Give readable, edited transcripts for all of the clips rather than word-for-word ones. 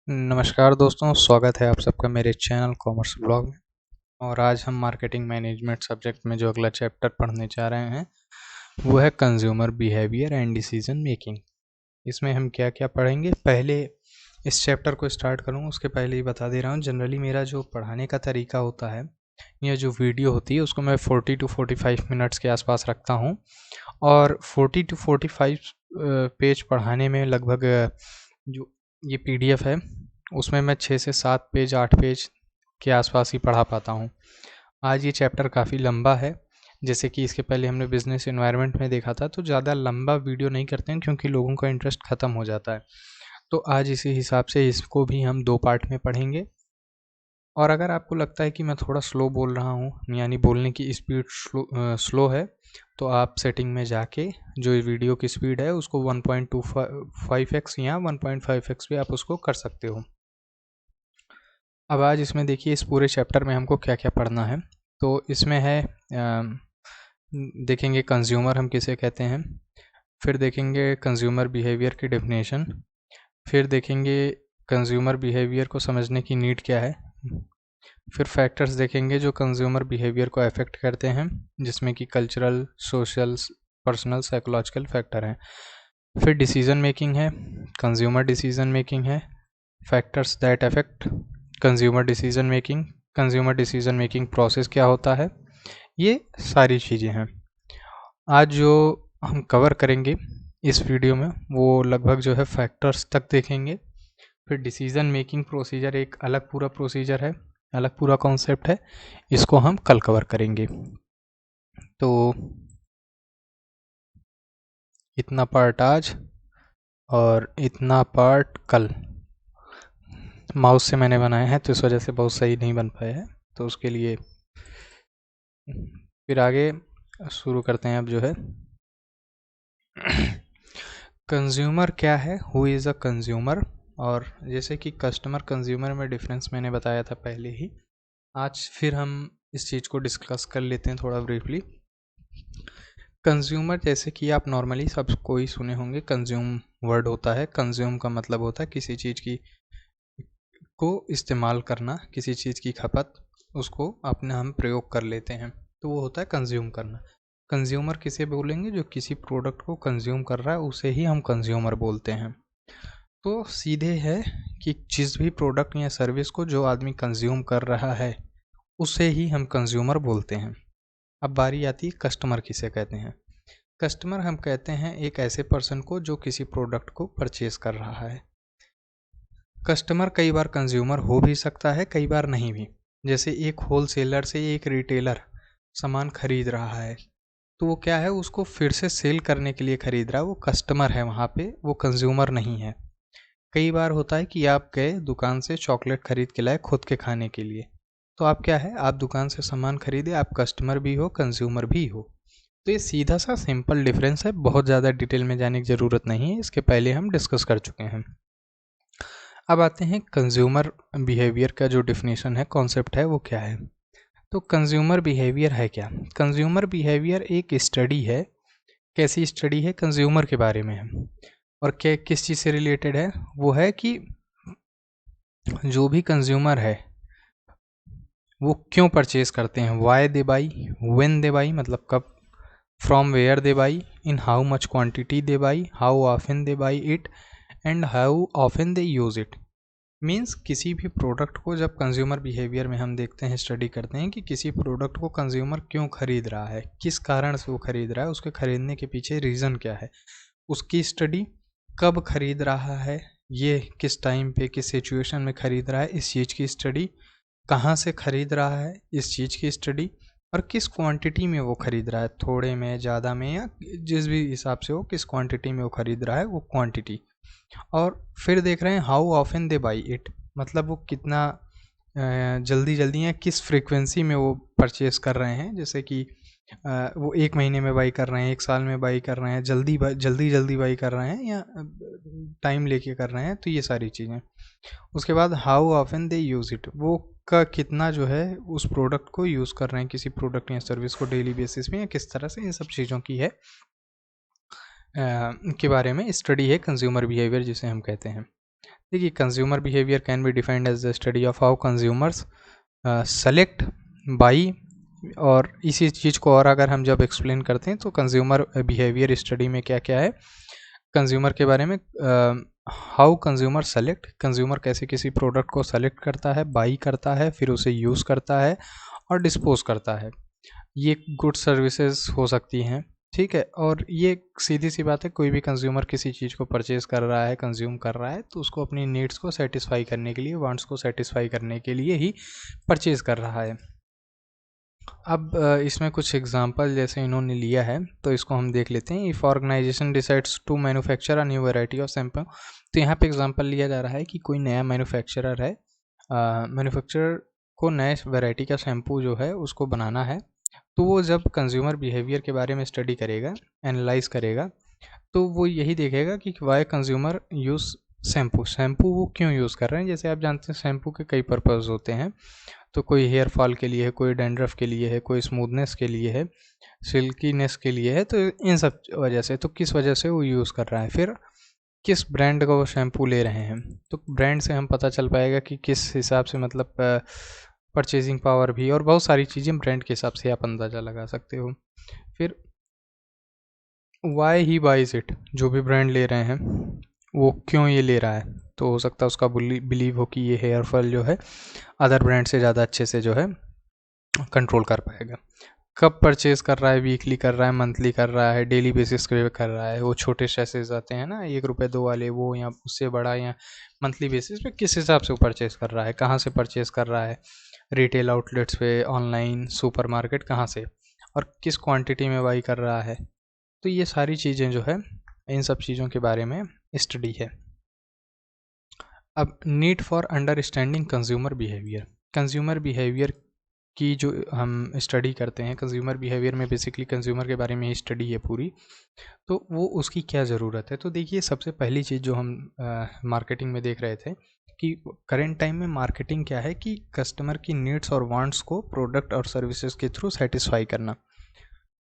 नमस्कार दोस्तों, स्वागत है आप सबका मेरे चैनल कॉमर्स ब्लॉग में। और आज हम मार्केटिंग मैनेजमेंट सब्जेक्ट में जो अगला चैप्टर पढ़ने जा रहे हैं वो है consumer behaviour and decision making. इसमें हम क्या क्या पढ़ेंगे, पहले इस चैप्टर को स्टार्ट करूँ उसके पहले ही बता दे रहा हूँ, जनरली मेरा जो पढ़ाने का तरीका होता है या जो वीडियो होती है उसको मैं 40 to 45 मिनट्स के आसपास रखता हूँ। और 40 to 45 पेज पढ़ाने में लगभग जो ये PDF है उसमें मैं 6 से 7 पेज 8 पेज के आसपास ही पढ़ा पाता हूँ। आज ये चैप्टर काफ़ी लंबा है, जैसे कि इसके पहले हमने बिजनेस एनवायरनमेंट में देखा था, तो ज़्यादा लंबा वीडियो नहीं करते हैं क्योंकि लोगों का इंटरेस्ट ख़त्म हो जाता है। तो आज इसी हिसाब से इसको भी हम 2 पार्ट में पढ़ेंगे। और अगर आपको लगता है कि मैं थोड़ा स्लो बोल रहा हूँ यानी बोलने की स्पीड स्लो है, तो आप सेटिंग में जाके जो वीडियो की स्पीड है उसको 1.25x या 1.5x भी आप उसको कर सकते हो। अब आज इसमें देखिए इस पूरे चैप्टर में हमको क्या क्या पढ़ना है। तो इसमें है देखेंगे कंज्यूमर हम किसे कहते हैं, फिर देखेंगे कंज्यूमर बिहेवियर की डेफिनेशन, फिर देखेंगे कंज्यूमर बिहेवियर को समझने की नीड क्या है, फिर फैक्टर्स देखेंगे जो कंज्यूमर बिहेवियर को अफेक्ट करते हैं जिसमें कि cultural, social, personal, psychological factor हैं। फिर डिसीजन मेकिंग है, कंज्यूमर डिसीजन मेकिंग है, factors that affect consumer decision making process क्या होता है, ये सारी चीज़ें हैं। आज जो हम कवर करेंगे इस वीडियो में वो लगभग जो है फैक्टर्स तक देखेंगे। फिर डिसीजन मेकिंग प्रोसीजर एक अलग पूरा प्रोसीजर है, अलग पूरा कॉन्सेप्ट है, इसको हम कल कवर करेंगे। तो इतना पार्ट आज और इतना पार्ट कल। माउस से मैंने बनाए हैं तो इस वजह से बहुत सही नहीं बन पाए हैं, तो उसके लिए फिर आगे शुरू करते हैं। अब जो है कंज्यूमर क्या है, हु इज़ अ कंज्यूमर, और जैसे कि कस्टमर कंज्यूमर में डिफरेंस मैंने बताया था पहले ही, आज फिर हम इस चीज़ को डिस्कस कर लेते हैं थोड़ा ब्रीफली। कंज्यूमर जैसे कि आप नॉर्मली सब कोई सुने होंगे, कंज्यूम वर्ड होता है, कंज्यूम का मतलब होता है किसी चीज़ की को इस्तेमाल करना, किसी चीज़ की खपत, उसको अपने हम प्रयोग कर लेते हैं, तो वो होता है कंज्यूम करना। कंज्यूमर किसे बोलेंगे, जो किसी प्रोडक्ट को कंज्यूम कर रहा है उसे ही हम कंज्यूमर बोलते हैं। तो सीधे है कि जिस भी प्रोडक्ट या सर्विस को जो आदमी कंज्यूम कर रहा है उसे ही हम कंज्यूमर बोलते हैं। अब बारी आती है कस्टमर किसे कहते हैं। कस्टमर हम कहते हैं एक ऐसे पर्सन को जो किसी प्रोडक्ट को परचेज कर रहा है। कस्टमर कई बार कंज्यूमर हो भी सकता है, कई बार नहीं भी। जैसे एक होलसेलर से एक रिटेलर सामान खरीद रहा है, तो वो क्या है, उसको फिर से सेल करने के लिए खरीद रहा है, वो कस्टमर है वहाँ पे, वो कंज्यूमर नहीं है। कई बार होता है कि आप गए दुकान से चॉकलेट खरीद के लाए खुद के खाने के लिए, तो आप क्या है, आप दुकान से सामान खरीदे, आप कस्टमर भी हो कंज्यूमर भी हो। तो ये सीधा सा सिंपल डिफरेंस है, बहुत ज़्यादा डिटेल में जाने की ज़रूरत नहीं है, इसके पहले हम डिस्कस कर चुके हैं। अब आते हैं कंज्यूमर बिहेवियर का जो डिफिनेशन है, कॉन्सेप्ट है, वो क्या है। तो कंज्यूमर बिहेवियर है क्या। कंज्यूमर बिहेवियर एक स्टडी है। कैसी स्टडी है, कंज्यूमर के बारे में है, और क्या किस चीज़ से रिलेटेड है, वो है कि जो भी कंज्यूमर है वो क्यों परचेज करते हैं, why they buy, when they buy मतलब कब, from where they buy, in how much quantity they buy, how often they buy it, and how often they use it. Means किसी भी प्रोडक्ट को जब कंज्यूमर बिहेवियर में हम देखते हैं, स्टडी करते हैं कि किसी प्रोडक्ट को कंज्यूमर क्यों खरीद रहा है, किस कारण से वो खरीद रहा है, उसके खरीदने के पीछे रीज़न क्या है, उसकी स्टडी, कब खरीद रहा है, ये किस टाइम पे किस सिचुएशन में खरीद रहा है, इस चीज़ की स्टडी, कहाँ से खरीद रहा है इस चीज़ की स्टडी, और किस क्वांटिटी में वो खरीद रहा है, थोड़े में, ज़्यादा में, या जिस भी हिसाब से हो किस क्वांटिटी में वो खरीद रहा है वो क्वांटिटी। और फिर देख रहे हैं how often they buy it, मतलब वो कितना जल्दी जल्दी या किस फ्रीक्वेंसी में वो परचेस कर रहे हैं, जैसे कि वो 1 महीने में बाई कर रहे हैं, 1 साल में बाई कर रहे हैं, जल्दी जल्दी बाई कर रहे हैं, या टाइम लेके कर रहे हैं, तो ये सारी चीज़ें। उसके बाद how often they use it, वो का कितना जो है उस प्रोडक्ट को यूज़ कर रहे हैं, किसी प्रोडक्ट या सर्विस को डेली बेसिस में, या किस तरह से, इन सब चीज़ों की है के बारे में स्टडी है कंज्यूमर बिहेवियर जिसे हम कहते हैं। देखिए, consumer behaviour can be defined as the study of how consumers select, buy, और इसी चीज़ को और अगर हम जब एक्सप्लेन करते हैं तो कंज्यूमर बिहेवियर स्टडी में क्या क्या है, कंज्यूमर के बारे में, हाउ कंज्यूमर सेलेक्ट, कंज्यूमर कैसे किसी प्रोडक्ट को सेलेक्ट करता है, बाई करता है, फिर उसे यूज़ करता है और डिस्पोज करता है। ये गुड सर्विसेज हो सकती हैं, ठीक है। और ये सीधी सी बात है, कोई भी कंज्यूमर किसी चीज़ को परचेज़ कर रहा है, कंज्यूम कर रहा है, तो उसको अपनी नीड्स को सेटिस्फाई करने के लिए, वांट्स को सेटिस्फाई करने के लिए ही परचेज़ कर रहा है। अब इसमें कुछ एग्जांपल जैसे इन्होंने लिया है तो इसको हम देख लेते हैं। If organisation decides to manufacture a new variety of shampoo, तो यहाँ पे एग्जांपल लिया जा रहा है कि कोई नया मैन्युफैक्चरर है, मैन्युफैक्चरर को नए वैरायटी का शैम्पू जो है उसको बनाना है, तो वो जब कंज्यूमर बिहेवियर के बारे में स्टडी करेगा, एनालाइज करेगा, तो वो यही देखेगा कि वाई कंज्यूमर यूज़ शैम्पू वो क्यों यूज़ कर रहे हैं। जैसे आप जानते हैं शैम्पू के कई पर्पज़ होते हैं, तो कोई हेयर फॉल के लिए है, कोई डैंड्रफ के लिए है, कोई स्मूथनेस के लिए है, सिल्कीनेस के लिए है, तो इन सब वजह से, तो किस वजह से वो यूज़ कर रहा है, फिर किस ब्रांड का वो शैम्पू ले रहे हैं, तो ब्रांड से हम पता चल पाएगा कि किस हिसाब से, मतलब परचेजिंग पावर भी, और बहुत सारी चीज़ें ब्रांड के हिसाब से आप अंदाज़ा लगा सकते हो। फिर वाई ही बाइज इट, जो भी ब्रांड ले रहे हैं वो क्यों ये ले रहा है, तो हो सकता है उसका बिलीव हो कि ये हेयर फॉल जो है अदर ब्रांड से ज़्यादा अच्छे से जो है कंट्रोल कर पाएगा। कब परचेज कर रहा है, वीकली कर रहा है, मंथली कर रहा है, डेली बेसिस पे कर रहा है, वो छोटे सैसेज आते हैं ना ₹1 2 वाले, वो या उससे बड़ा, या मंथली बेसिस पे किस हिसाब से वो परचेज कर रहा है, कहाँ से परचेज कर रहा है, रिटेल आउटलेट्स पे, ऑनलाइन, सुपरमार्केट, कहाँ से, और किस क्वांटिटी में बाई कर रहा है। तो ये सारी चीज़ें जो है, इन सब चीज़ों के बारे में स्टडी है। अब need for understanding consumer behaviour, consumer behaviour की जो हम स्टडी करते हैं, कंज्यूमर बिहेवियर में बेसिकली कंज्यूमर के बारे में ही स्टडी है पूरी, तो वो उसकी क्या ज़रूरत है। तो देखिए, सबसे पहली चीज़ जो हम मार्केटिंग में देख रहे थे कि करेंट टाइम में मार्केटिंग क्या है कि कस्टमर की नीड्स और वांट्स को प्रोडक्ट और सर्विसेज के थ्रू सेटिस्फाई करना।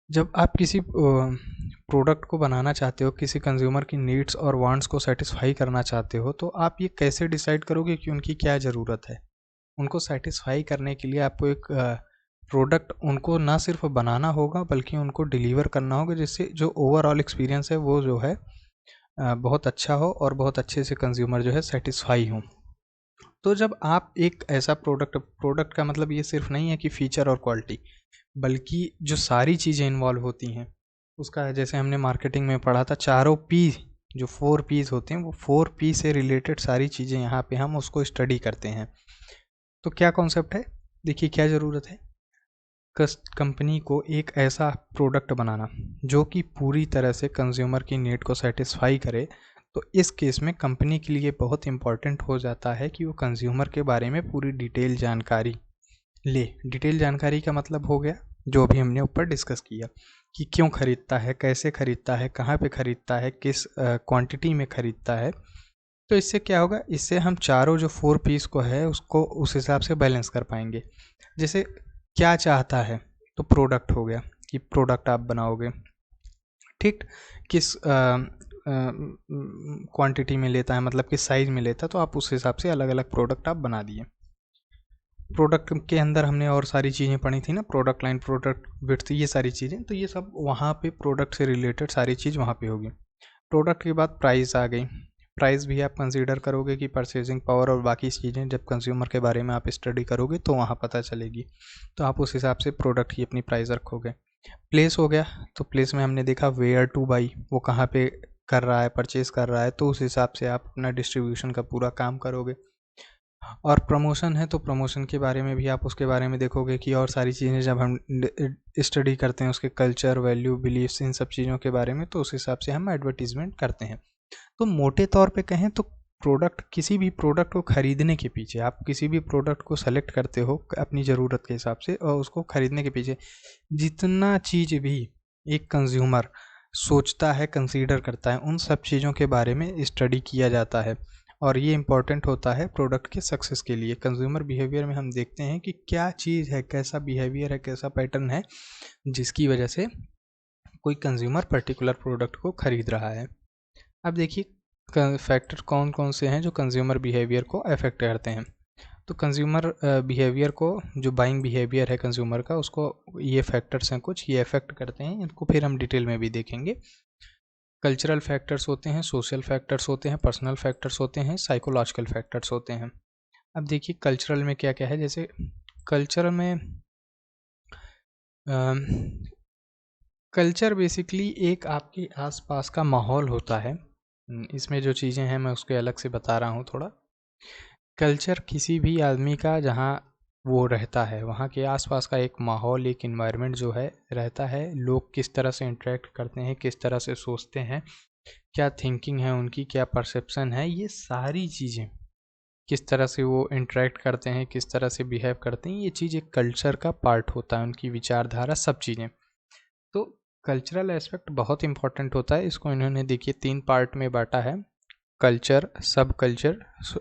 जब आप किसी प्रोडक्ट को बनाना चाहते हो, किसी कंज्यूमर की नीड्स और वांट्स को सेटिस्फाई करना चाहते हो, तो आप ये कैसे डिसाइड करोगे कि उनकी क्या ज़रूरत है। उनको सेटिस्फाई करने के लिए आपको एक प्रोडक्ट उनको ना सिर्फ बनाना होगा बल्कि उनको डिलीवर करना होगा, जिससे जो ओवरऑल एक्सपीरियंस है वो जो है बहुत अच्छा हो और बहुत अच्छे से कंज्यूमर जो है सेटिस्फाई हो। तो जब आप एक ऐसा प्रोडक्ट का मतलब ये सिर्फ नहीं है कि फ़ीचर और क्वालिटी, बल्कि जो सारी चीज़ें इन्वॉल्व होती हैं उसका, जैसे हमने मार्केटिंग में पढ़ा था, चारों पी, जो 4 पीस होते हैं, वो 4 पी से रिलेटेड सारी चीज़ें यहाँ पे हम उसको स्टडी करते हैं। तो क्या कॉन्सेप्ट है, देखिए क्या ज़रूरत है, कंपनी को एक ऐसा प्रोडक्ट बनाना जो कि पूरी तरह से कंज्यूमर की नीड को सेटिस्फाई करे। तो इस केस में कंपनी के लिए बहुत इम्पॉर्टेंट हो जाता है कि वो कंज्यूमर के बारे में पूरी डिटेल जानकारी ले। डिटेल जानकारी का मतलब हो गया जो अभी हमने ऊपर डिस्कस किया कि क्यों खरीदता है, कैसे खरीदता है, कहाँ पे खरीदता है, किस क्वांटिटी में खरीदता है। तो इससे क्या होगा, इससे हम चारों जो 4 पीस को है उसको उस हिसाब से बैलेंस कर पाएंगे। जैसे क्या चाहता है, तो प्रोडक्ट हो गया कि प्रोडक्ट आप बनाओगे, ठीक, किस क्वांटिटी में लेता है, मतलब किस साइज़ में लेता है, तो आप उस हिसाब से अलग अलग प्रोडक्ट आप बना दिए। प्रोडक्ट के अंदर हमने और सारी चीज़ें पढ़ी थी ना, प्रोडक्ट लाइन, प्रोडक्ट विड्थ, ये सारी चीज़ें, तो ये सब वहाँ पे प्रोडक्ट से रिलेटेड सारी चीज़ वहाँ पे होगी। प्रोडक्ट के बाद प्राइस आ गई, प्राइस भी आप कंसीडर करोगे कि परचेजिंग पावर और बाकी चीज़ें जब कंज्यूमर के बारे में आप स्टडी करोगे तो वहाँ पता चलेगी, तो आप उस हिसाब से प्रोडक्ट की अपनी प्राइस रखोगे। प्लेस हो गया, तो प्लेस में हमने देखा वेयर टू बाई, वो कहाँ पे कर रहा है, परचेज कर रहा है, तो उस हिसाब से आप अपना डिस्ट्रीब्यूशन का पूरा काम करोगे। और प्रमोशन है तो प्रमोशन के बारे में भी आप उसके बारे में देखोगे कि और सारी चीज़ें जब हम स्टडी करते हैं उसके कल्चर, वैल्यू, बिलीफ्स, इन सब चीज़ों के बारे में, तो उस हिसाब से हम एडवर्टीजमेंट करते हैं। तो मोटे तौर पे कहें तो प्रोडक्ट, किसी भी प्रोडक्ट को खरीदने के पीछे, आप किसी भी प्रोडक्ट को सेलेक्ट करते हो अपनी ज़रूरत के हिसाब से, और उसको खरीदने के पीछे जितना चीज़ भी एक कंज्यूमर सोचता है, कंसीडर करता है, उन सब चीज़ों के बारे में स्टडी किया जाता है। और ये इम्पॉर्टेंट होता है प्रोडक्ट के सक्सेस के लिए। कंज्यूमर बिहेवियर में हम देखते हैं कि क्या चीज़ है, कैसा बिहेवियर है, कैसा पैटर्न है जिसकी वजह से कोई कंज्यूमर पर्टिकुलर प्रोडक्ट को खरीद रहा है। अब देखिए, फैक्टर कौन कौन से हैं जो कंज्यूमर बिहेवियर को अफेक्ट करते हैं। तो कंज्यूमर बिहेवियर को, जो बाइंग बिहेवियर है कंज्यूमर का, उसको ये फैक्टर्स हैं कुछ, ये अफेक्ट करते हैं। इनको फिर हम डिटेल में भी देखेंगे। कल्चरल फैक्टर्स होते हैं, सोशल फैक्टर्स होते हैं, पर्सनल फैक्टर्स होते हैं, साइकोलॉजिकल फैक्टर्स होते हैं। अब देखिए कल्चरल में क्या क्या है। जैसे कल्चर में कल्चर बेसिकली एक आपके आसपास का माहौल होता है। इसमें जो चीज़ें हैं मैं उसके अलग से बता रहा हूँ थोड़ा। कल्चर किसी भी आदमी का जहाँ वो रहता है वहाँ के आसपास का एक माहौल, एक इन्वायरमेंट जो है रहता है। लोग किस तरह से इंटरेक्ट करते हैं, किस तरह से सोचते हैं, क्या थिंकिंग है उनकी, क्या परसेप्शन है, ये सारी चीज़ें, किस तरह से वो इंटरेक्ट करते हैं, किस तरह से बिहेव करते हैं, ये चीज़ एक कल्चर का पार्ट होता है। उनकी विचारधारा, सब चीज़ें। तो कल्चरल एस्पेक्ट बहुत इंपॉर्टेंट होता है। इसको इन्होंने देखिए 3 पार्ट में बांटा है: कल्चर, सब कल्चर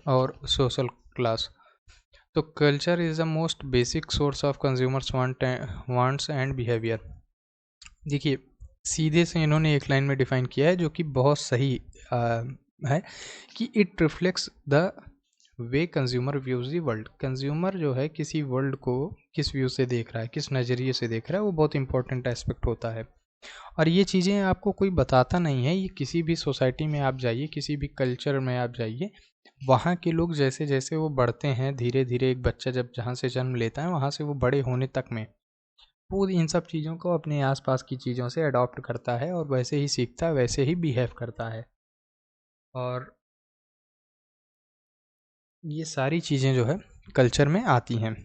और सोशल क्लास। तो culture is the most basic source of consumers wants and behaviour. देखिए सीधे से इन्होंने एक लाइन में डिफाइन किया है जो कि बहुत सही है कि it reflects the way consumer views the world. Consumer जो है किसी वर्ल्ड को किस व्यू से देख रहा है, किस नज़रिए से देख रहा है, वो बहुत इंपॉर्टेंट एस्पेक्ट होता है। और ये चीज़ें आपको कोई बताता नहीं है। ये किसी भी सोसाइटी में आप जाइए, किसी भी कल्चर में आप जाइए, वहाँ के लोग जैसे जैसे वो बढ़ते हैं, धीरे धीरे एक बच्चा जब जहाँ से जन्म लेता है वहाँ से वो बड़े होने तक में वो इन सब चीज़ों को अपने आसपास की चीज़ों से अडॉप्ट करता है और वैसे ही सीखता है, वैसे ही बिहेव करता है। और ये सारी चीज़ें जो है कल्चर में आती हैं।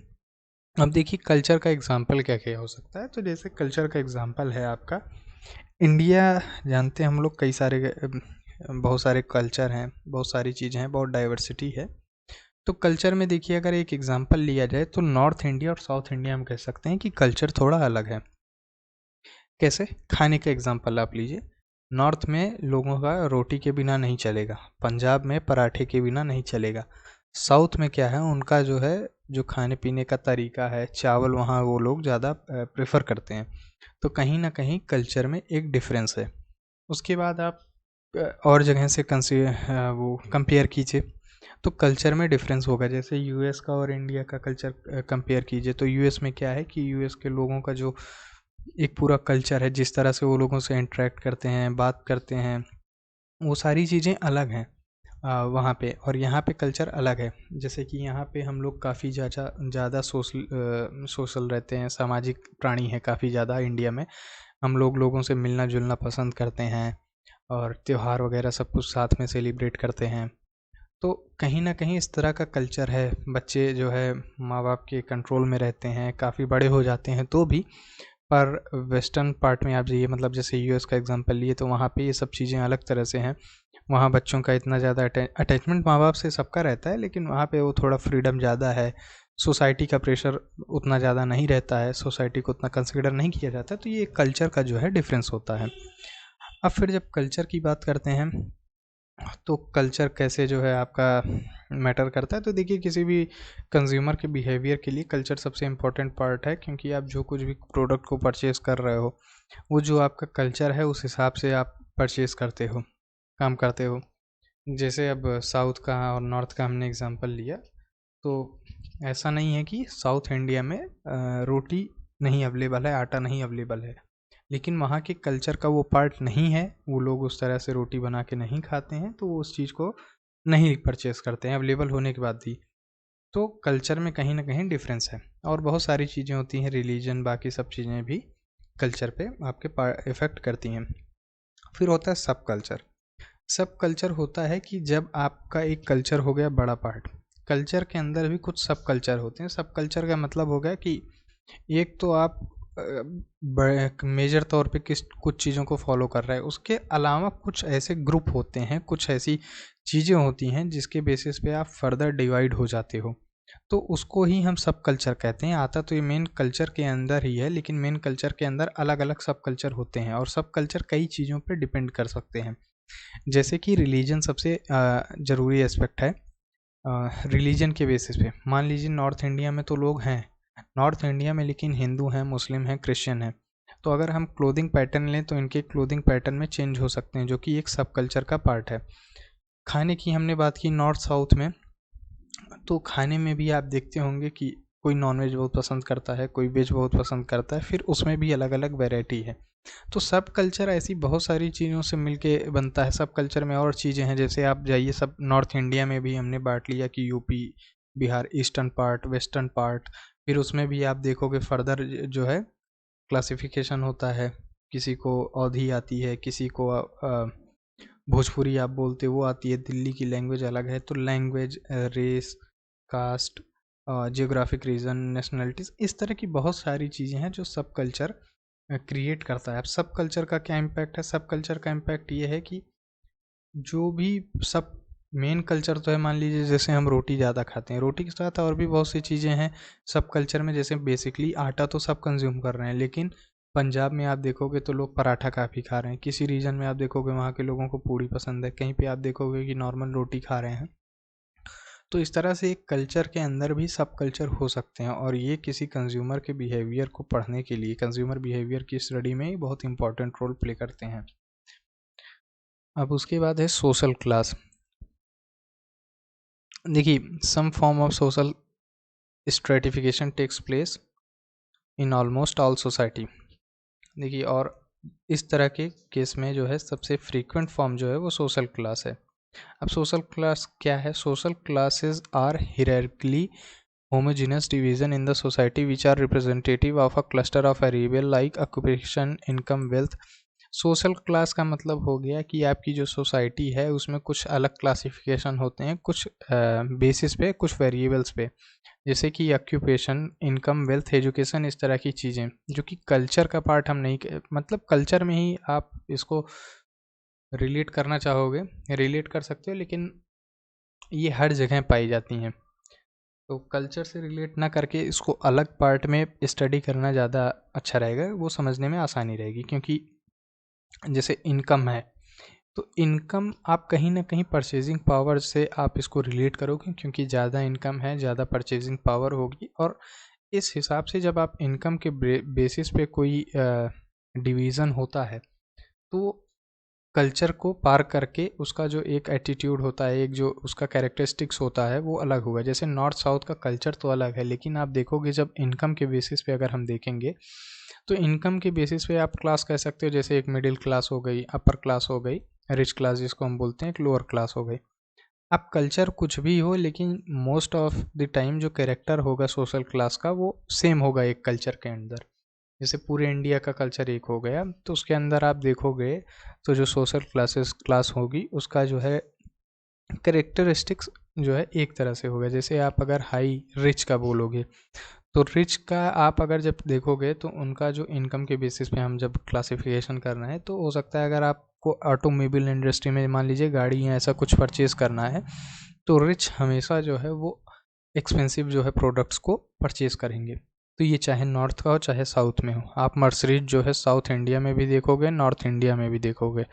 अब देखिए कल्चर का एग्जाम्पल क्या क्या हो सकता है। तो जैसे कल्चर का एग्जाम्पल है आपका इंडिया। जानते हैं हम लोग कई सारे बहुत सारे कल्चर हैं, बहुत सारी चीज़ें हैं, बहुत डाइवर्सिटी है। तो कल्चर में देखिए अगर एक एग्जांपल लिया जाए तो नॉर्थ इंडिया और साउथ इंडिया हम कह सकते हैं कि कल्चर थोड़ा अलग है। कैसे? खाने का एग्जांपल आप लीजिए। नॉर्थ में लोगों का रोटी के बिना नहीं चलेगा, पंजाब में पराठे के बिना नहीं चलेगा। साउथ में क्या है, उनका जो है जो खाने पीने का तरीका है, चावल वहाँ वो लोग ज़्यादा प्रेफर करते हैं। तो कहीं ना कहीं कल्चर में एक डिफरेंस है। उसके बाद आप और जगह से वो कंपेयर कीजिए तो कल्चर में डिफरेंस होगा। जैसे यूएस का और इंडिया का कल्चर कंपेयर कीजिए तो यूएस में क्या है कि यूएस के लोगों का जो एक पूरा कल्चर है, जिस तरह से वो लोगों से इंटरेक्ट करते हैं, बात करते हैं, वो सारी चीज़ें अलग हैं वहाँ पे। और यहाँ पे कल्चर अलग है। जैसे कि यहाँ पे हम लोग काफ़ी ज़्यादा सोशल रहते हैं, सामाजिक प्राणी हैं काफ़ी ज़्यादा। इंडिया में हम लोग लोगों से मिलना जुलना पसंद करते हैं और त्यौहार वगैरह सब कुछ साथ में सेलिब्रेट करते हैं। तो कहीं ना कहीं इस तरह का कल्चर है। बच्चे जो है माँ बाप के कंट्रोल में रहते हैं, काफ़ी बड़े हो जाते हैं तो भी। पर वेस्टर्न पार्ट में आप जाइए, मतलब जैसे यूएस का एग्जांपल लिए, तो वहाँ पे ये सब चीज़ें अलग तरह से हैं। वहाँ बच्चों का इतना ज़्यादा अटैचमेंट माँ बाप से सबका रहता है, लेकिन वहाँ पे वो थोड़ा फ्रीडम ज़्यादा है। सोसाइटी का प्रेशर उतना ज़्यादा नहीं रहता है, सोसाइटी को उतना कंसिडर नहीं किया जाता। तो ये कल्चर का जो है डिफरेंस होता है। अब फिर जब कल्चर की बात करते हैं तो कल्चर कैसे जो है आपका मैटर करता है। तो देखिए किसी भी कंज्यूमर के बिहेवियर के लिए कल्चर सबसे इम्पोर्टेंट पार्ट है, क्योंकि आप जो कुछ भी प्रोडक्ट को परचेज़ कर रहे हो वो जो आपका कल्चर है उस हिसाब से आप परचेज़ करते हो, काम करते हो। जैसे अब साउथ का और नॉर्थ का हमने एग्जांपल लिया, तो ऐसा नहीं है कि साउथ इंडिया में रोटी नहीं अवेलेबल है, आटा नहीं अवेलेबल है, लेकिन वहाँ के कल्चर का वो पार्ट नहीं है। वो लोग उस तरह से रोटी बना के नहीं खाते हैं, तो वो उस चीज़ को नहीं परचेस करते हैं अवेलेबल होने के बाद भी। तो कल्चर में कहीं ना कहीं डिफरेंस है। और बहुत सारी चीज़ें होती हैं, रिलीजन, बाकी सब चीज़ें भी कल्चर पे आपके इफ़ेक्ट करती हैं। फिर होता है सब कल्चर। सब कल्चर होता है कि जब आपका एक कल्चर हो गया बड़ा पार्ट, कल्चर के अंदर भी कुछ सब कल्चर होते हैं। सब कल्चर का मतलब हो गया कि एक तो आप मेजर तौर पे किस कुछ चीज़ों को फॉलो कर रहा है, उसके अलावा कुछ ऐसे ग्रुप होते हैं, कुछ ऐसी चीज़ें होती हैं जिसके बेसिस पे आप फर्दर डिवाइड हो जाते हो। तो उसको ही हम सब कल्चर कहते हैं। आता तो ये मेन कल्चर के अंदर ही है, लेकिन मेन कल्चर के अंदर अलग अलग सब कल्चर होते हैं और सब कल्चर कई चीज़ों पे डिपेंड कर सकते हैं। जैसे कि रिलीजन सबसे ज़रूरी एस्पेक्ट है। रिलीजन के बेसिस पे मान लीजिए नॉर्थ इंडिया में तो लोग हैं, नॉर्थ इंडिया में लेकिन हिंदू हैं, मुस्लिम हैं, क्रिश्चियन हैं। तो अगर हम क्लोथिंग पैटर्न लें तो इनके क्लोथिंग पैटर्न में चेंज हो सकते हैं, जो कि एक सब कल्चर का पार्ट है। खाने की हमने बात की नॉर्थ साउथ में, तो खाने में भी आप देखते होंगे कि कोई नॉनवेज बहुत पसंद करता है, कोई वेज बहुत पसंद करता है, फिर उसमें भी अलग अलग वैरायटी है। तो सब कल्चर ऐसी बहुत सारी चीज़ों से मिलके बनता है। सब कल्चर में और चीज़ें हैं, जैसे आप जाइए सब नॉर्थ इंडिया में भी हमने बांट लिया कि UP, Bihar, eastern part, western part, फिर उसमें भी आप देखोगे फर्दर जो है क्लासिफिकेशन होता है। किसी को अवधी आती है, किसी को भोजपुरी आप बोलते हो वो आती है, दिल्ली की लैंग्वेज अलग है। तो language, race, caste, geographic region, nationalities, इस तरह की बहुत सारी चीज़ें हैं जो सब कल्चर क्रिएट करता है। अब सब कल्चर का क्या इम्पैक्ट है? सब कल्चर का इम्पैक्ट ये है कि जो भी सब मेन कल्चर तो है, मान लीजिए जैसे हम रोटी ज़्यादा खाते हैं, रोटी के साथ और भी बहुत सी चीज़ें हैं सब कल्चर में। जैसे बेसिकली आटा तो सब कंज्यूम कर रहे हैं, लेकिन पंजाब में आप देखोगे तो लोग पराठा काफ़ी खा रहे हैं। किसी रीजन में आप देखोगे वहाँ के लोगों को पूड़ी पसंद है, कहीं पे आप देखोगे कि नॉर्मल रोटी खा रहे हैं। तो इस तरह से एक कल्चर के अंदर भी सब कल्चर हो सकते हैं, और ये किसी कंज्यूमर के बिहेवियर को पढ़ने के लिए, कंज्यूमर बिहेवियर की स्टडी में ही बहुत इंपॉर्टेंट रोल प्ले करते हैं। अब उसके बाद है सोशल क्लास। देखिए, some form of social stratification takes place in almost all society. देखिए, और इस तरह के केस में जो है सबसे फ्रीक्वेंट फॉर्म जो है वो सोशल क्लास है। अब सोशल क्लास क्या है? Social classes are hierarchically homogeneous division in the society which are representative of a cluster of variable like occupation, income, wealth। Social class का मतलब हो गया कि आपकी जो सोसाइटी है उसमें कुछ अलग क्लासिफिकेशन होते हैं, कुछ बेसिस पे, कुछ वेरिएबल्स पे, जैसे कि ऑक्यूपेशन, इनकम, वेल्थ, एजुकेशन, इस तरह की चीज़ें जो कि कल्चर का पार्ट हम नहीं, मतलब कल्चर में ही आप इसको रिलेट करना चाहोगे, रिलेट कर सकते हो, लेकिन ये हर जगह पाई जाती हैं। तो कल्चर से रिलेट ना करके इसको अलग पार्ट में स्टडी करना ज़्यादा अच्छा रहेगा, वो समझने में आसानी रहेगी। क्योंकि जैसे इनकम है, तो इनकम आप कहीं ना कहीं परचेजिंग पावर से आप इसको रिलेट करोगे, क्योंकि ज़्यादा इनकम है ज़्यादा परचेजिंग पावर होगी। और इस हिसाब से जब आप इनकम के बेसिस पे कोई डिवीज़न होता है, तो कल्चर को पार करके उसका जो एक एटीट्यूड होता है, एक जो उसका कैरेक्टरिस्टिक्स होता है, वो अलग होगा। जैसे नॉर्थ साउथ का कल्चर तो अलग है, लेकिन आप देखोगे जब इनकम के बेसिस पे अगर हम देखेंगे, तो इनकम के बेसिस पे आप क्लास कह सकते हो, जैसे एक मिडिल क्लास हो गई, अपर क्लास हो गई, रिच क्लास जिसको हम बोलते हैं, एक लोअर क्लास हो गई। अब कल्चर कुछ भी हो, लेकिन मोस्ट ऑफ द टाइम जो कैरेक्टर होगा सोशल क्लास का वो सेम होगा एक कल्चर के अंदर। जैसे पूरे इंडिया का कल्चर एक हो गया, तो उसके अंदर आप देखोगे तो जो सोशल क्लास होगी उसका जो है करेक्टरिस्टिक्स जो है एक तरह से होगा। जैसे आप अगर हाई रिच का बोलोगे, तो रिच का आप अगर जब देखोगे तो उनका जो इनकम के बेसिस पे हम जब क्लासिफिकेशन करना है, तो हो सकता है अगर आपको ऑटोमोबाइल इंडस्ट्री में मान लीजिए गाड़ी या ऐसा कुछ परचेज करना है, तो रिच हमेशा जो है वो एक्सपेंसिव जो है प्रोडक्ट्स को परचेज करेंगे। तो ये चाहे नॉर्थ का हो चाहे साउथ में हो, आप मर्सरीज जो है साउथ इंडिया में भी देखोगे, नॉर्थ इंडिया में भी देखोगे।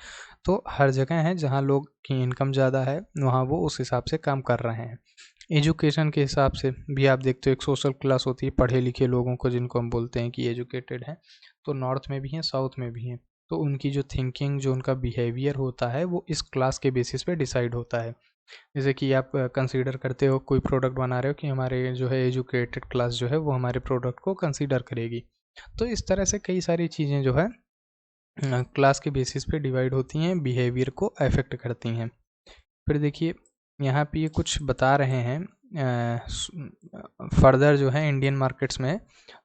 तो हर जगह है जहाँ लोग की इनकम ज़्यादा है, वहाँ वो उस हिसाब से काम कर रहे हैं। एजुकेशन के हिसाब से भी आप देखते हो एक सोशल क्लास होती है, पढ़े लिखे लोगों को, जिनको हम बोलते हैं कि एजुकेटेड हैं, तो नॉर्थ में भी हैं, साउथ में भी हैं। तो उनकी जो थिंकिंग, जो उनका बिहेवियर होता है, वो इस क्लास के बेसिस पे डिसाइड होता है। जैसे कि आप कंसीडर करते हो कोई प्रोडक्ट बना रहे हो कि हमारे जो है एजुकेटेड क्लास जो है वो हमारे प्रोडक्ट को कंसीडर करेगी। तो इस तरह से कई सारी चीज़ें जो है क्लास के बेसिस पे डिवाइड होती हैं, बिहेवियर को अफेक्ट करती हैं। फिर देखिए यहाँ पे ये कुछ बता रहे हैं फर्दर जो है इंडियन मार्केट्स में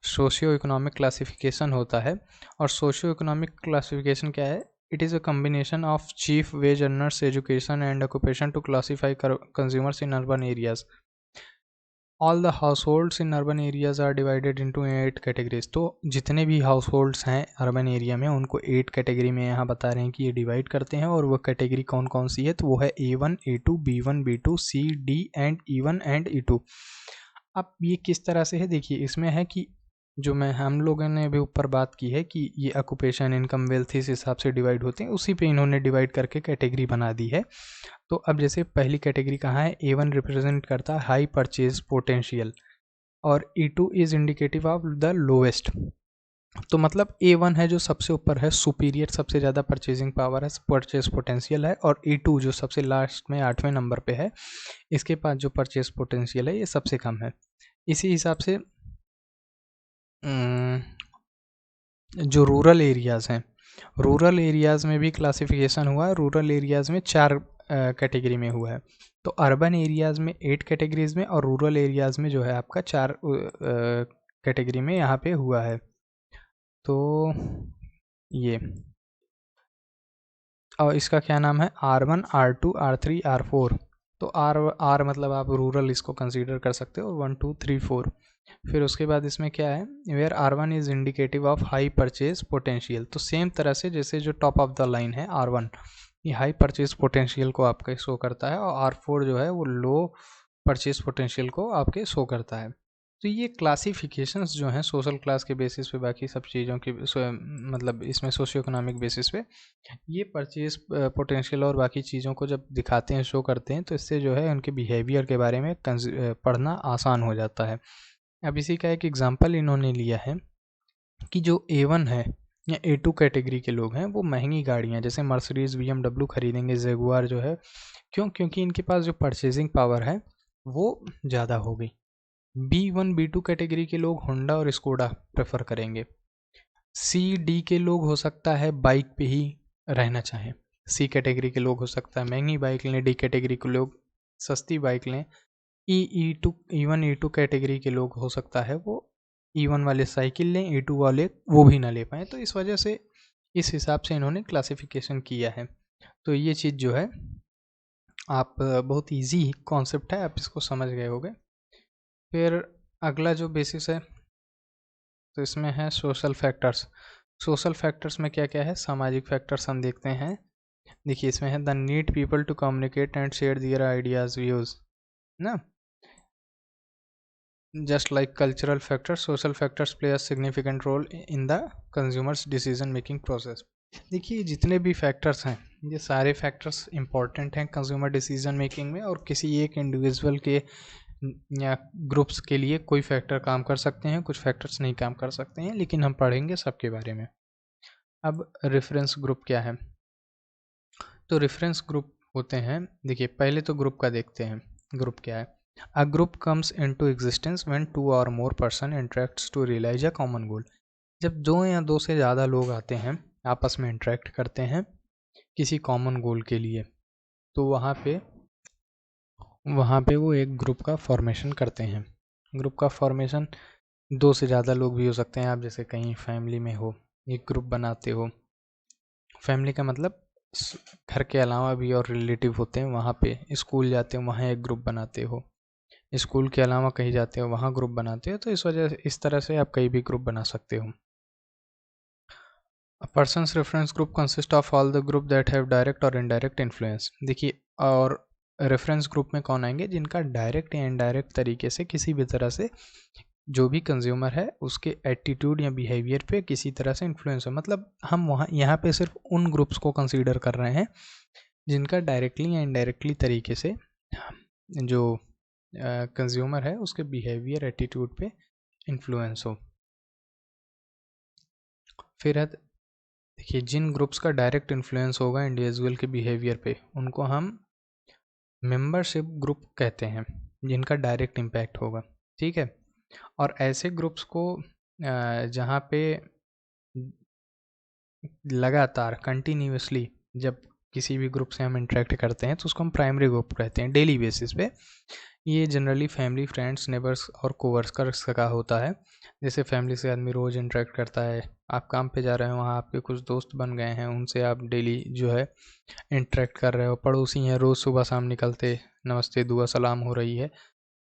सोशियो इकोनॉमिक क्लासिफिकेशन होता है। और सोशियो इकोनॉमिक क्लासिफिकेशन क्या है? It is a combination of chief wage earners, education and occupation to classify consumers in urban areas. All the households in urban areas are divided into 8 categories। तो जितने भी households हैं urban area में उनको 8 category में यहाँ बता रहे हैं कि ये डिवाइड करते हैं। और वो कैटेगरी कौन कौन सी है? तो वो है A1, A2, B1, B2, C, D and E1 and E2। अब ये किस तरह से है? देखिए, इसमें है कि जो मैं हम लोगों ने अभी ऊपर बात की है कि ये ऑक्यूपेशन, इनकम, वेल्थ इस हिसाब से डिवाइड होते हैं, उसी पे इन्होंने डिवाइड करके कैटेगरी बना दी है। तो अब जैसे पहली कैटेगरी कहाँ है? A1 रिप्रेजेंट करता है हाई परचेज पोटेंशियल, और E2 is indicative of the lowest. तो मतलब A1 है जो सबसे ऊपर है, सुपीरियर, सबसे ज़्यादा परचेजिंग पावर है, परचेज पोटेंशियल है, और E2 जो सबसे लास्ट में 8वें नंबर पे है, इसके पास जो परचेज पोटेंशियल है ये सबसे कम है। इसी हिसाब से जो रूरल एरियाज़ हैं, रूरल एरियाज़ में भी क्लासिफिकेशन हुआ है। रूरल एरियाज़ में 4 कैटेगरी में हुआ है। तो अर्बन एरियाज़ में 8 कैटेगरीज में, और रूरल एरियाज़ में जो है आपका 4 कैटेगरी में यहाँ पे हुआ है। तो ये, और इसका क्या नाम है, R1, R2, R3, R4। तो आर मतलब आप रूरल इसको कंसीडर कर सकते हो, 1 2 3 4। फिर उसके बाद इसमें क्या है, where R1 is indicative of high purchase potential. तो सेम तरह से जैसे जो टॉप ऑफ द लाइन है R1, ये हाई परचेज पोटेंशियल को आपके शो करता है, और R4 जो है वो लो परचेज पोटेंशियल को आपके शो करता है। तो ये क्लासिफिकेशंस जो हैं सोशल क्लास के बेसिस पे, बाकी सब चीज़ों की मतलब इसमें सोशियो इकोनॉमिक बेसिस पे ये परचेज पोटेंशियल और बाकी चीज़ों को जब दिखाते हैं, शो करते हैं, तो इससे जो है उनके बिहेवियर के बारे में पढ़ना आसान हो जाता है। अब इसी का एक एग्जांपल इन्होंने लिया है कि जो A1 है या A2 कैटेगरी के लोग हैं वो महंगी गाड़ियाँ जैसे मर्सिडीज़ BMW खरीदेंगे, जेगुआर जो है, क्यों? क्योंकि इनके पास जो परचेजिंग पावर है वो ज़्यादा हो गई। B1 B2 कैटेगरी के लोग होंडा और स्कोडा प्रेफर करेंगे। C D के लोग हो सकता है बाइक पे ही रहना चाहें। C कैटेगरी के लोग हो सकता है महंगी बाइक लें, D कैटेगरी के लोग सस्ती बाइक लें। E1 E2 कैटेगरी के लोग हो सकता है वो E1 वाले साइकिल लें, E2 वाले वो भी ना ले पाएँ। तो इस वजह से इस हिसाब से इन्होंने क्लासिफिकेशन किया है। तो ये चीज़ जो है आप बहुत इजी कॉन्सेप्ट है, आप इसको समझ गए होंगे। फिर अगला जो बेसिस है तो इसमें है सोशल फैक्टर्स। सोशल फैक्टर्स में क्या क्या है, सामाजिक फैक्टर्स हम देखते हैं। देखिए इसमें है the need people to communicate and share their ideas views ना। Just like cultural factors, social factors play a significant role in the consumers decision making process. देखिए जितने भी फैक्टर्स हैं ये सारे फैक्टर्स इंपॉर्टेंट हैं कंज्यूमर डिसीजन मेकिंग में, और किसी एक इंडिविजुअल के या ग्रुप्स के लिए कोई फैक्टर काम कर सकते हैं, कुछ फैक्टर्स नहीं काम कर सकते हैं, लेकिन हम पढ़ेंगे सबके बारे में। अब रेफरेंस ग्रुप क्या है, तो रेफरेंस ग्रुप होते हैं, देखिए पहले तो ग्रुप का देखते हैं। ग्रुप क्या है, a group comes into existence when 2 और more person interacts to realise a common goal. जब 2 या 2 से ज़्यादा लोग आते हैं, आपस में इंटरेक्ट करते हैं किसी कॉमन गोल के लिए, तो वहाँ पे वो एक ग्रुप का फॉर्मेशन करते हैं। ग्रुप का फॉर्मेशन 2 से ज़्यादा लोग भी हो सकते हैं। आप जैसे कहीं फैमिली में हो, एक ग्रुप बनाते हो। फैमिली का मतलब घर के अलावा भी और रिलेटिव होते हैं वहाँ पे। स्कूल जाते हो वहाँ एक ग्रुप बनाते हो, स्कूल के अलावा कहीं जाते हो वहाँ ग्रुप बनाते हो। तो इस वजह से इस तरह से आप कहीं भी ग्रुप बना सकते हो। A person's reference group consists of all the group that have direct or indirect influence। देखिए, और रेफरेंस ग्रुप में कौन आएंगे, जिनका डायरेक्ट या इनडायरेक्ट तरीके से किसी भी तरह से जो भी कंज्यूमर है उसके एटीट्यूड या बिहेवियर पे किसी तरह से इन्फ्लुएंस हो। मतलब हम वहाँ यहाँ पे सिर्फ उन ग्रुप्स को कंसीडर कर रहे हैं जिनका डायरेक्टली या इनडायरेक्टली तरीके से जो कंज्यूमर है उसके बिहेवियर एटीट्यूड पे इन्फ्लुएंस हो। फिर है, देखिए जिन ग्रुप्स का डायरेक्ट इन्फ्लुएंस होगा इंडिविजुअल के बिहेवियर पे उनको हम मेंबरशिप ग्रुप कहते हैं, जिनका डायरेक्ट इम्पैक्ट होगा। ठीक है, और ऐसे ग्रुप्स को जहाँ पे लगातार कंटिन्यूसली जब किसी भी ग्रुप से हम इंटरेक्ट करते हैं तो उसको हम प्राइमरी ग्रुप कहते हैं, डेली बेसिस पे। ये जनरली फैमिली, फ्रेंड्स, नेबर्स और कोवर्कर्स का होता है। जैसे फैमिली से आदमी रोज़ इंटरेक्ट करता है, आप काम पे जा रहे हो, वहाँ आपके कुछ दोस्त बन गए हैं, उनसे आप डेली जो है इंटरेक्ट कर रहे हो। पड़ोसी हैं, रोज़ सुबह शाम निकलते, नमस्ते दुआ सलाम हो रही है,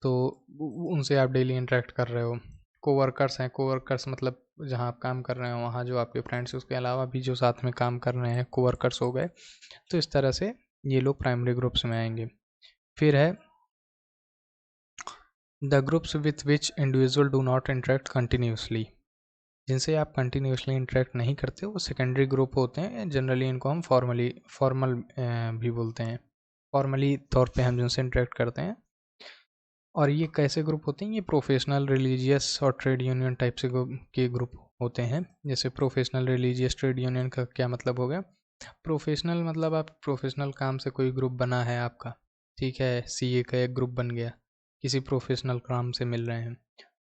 तो उनसे आप डेली इंटरेक्ट कर रहे हो। कोवर्कर्स हैं, कोवर्कर्स मतलब जहाँ आप काम कर रहे हो वहाँ जो आपके फ्रेंड्स हैं उसके अलावा भी जो साथ में काम कर रहे हैं कोवर्कर्स हो गए। तो इस तरह से ये लोग प्राइमरी ग्रुप्स में आएंगे। फिर है the groups with which individual do not interact continuously. जिनसे आप कंटिन्यूसली इंटरेक्ट नहीं करते वो सेकेंडरी ग्रुप होते हैं। जनरली इनको हम फॉर्मल भी बोलते हैं, फॉर्मली तौर पे हम जिनसे इंटरेक्ट करते हैं। और ये कैसे ग्रुप होते हैं, ये प्रोफेशनल, रिलीजियस और ट्रेड यूनियन टाइप से के ग्रुप होते हैं। जैसे प्रोफेशनल, रिलीजियस, ट्रेड यूनियन का क्या मतलब हो गया? प्रोफेशनल मतलब आप प्रोफेशनल काम से कोई ग्रुप बना है आपका, ठीक है, सीए का एक ग्रुप बन गया, किसी प्रोफेशनल काम से मिल रहे हैं।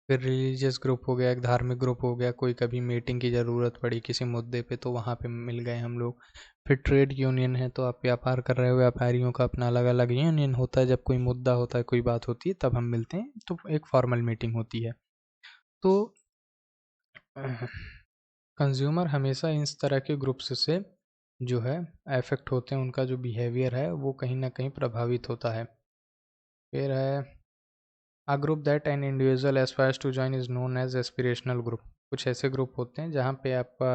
फिर रिलीजियस ग्रुप हो गया, एक धार्मिक ग्रुप हो गया, कोई कभी मीटिंग की ज़रूरत पड़ी किसी मुद्दे पे तो वहाँ पे मिल गए हम लोग। फिर ट्रेड यूनियन है, तो आप व्यापार कर रहे हो, व्यापारियों का अपना अलग अलग यूनियन होता है, जब कोई मुद्दा होता है, कोई बात होती है, तब हम मिलते हैं, तो एक फॉर्मल मीटिंग होती है। तो कंज्यूमर हमेशा इस तरह के ग्रुप्स से जो है अफेक्ट होते हैं, उनका जो बिहेवियर है वो कहीं ना कहीं प्रभावित होता है। फिर है a group that an individual aspires to join is known as aspirational group. कुछ ऐसे ग्रुप होते हैं जहाँ पे आपका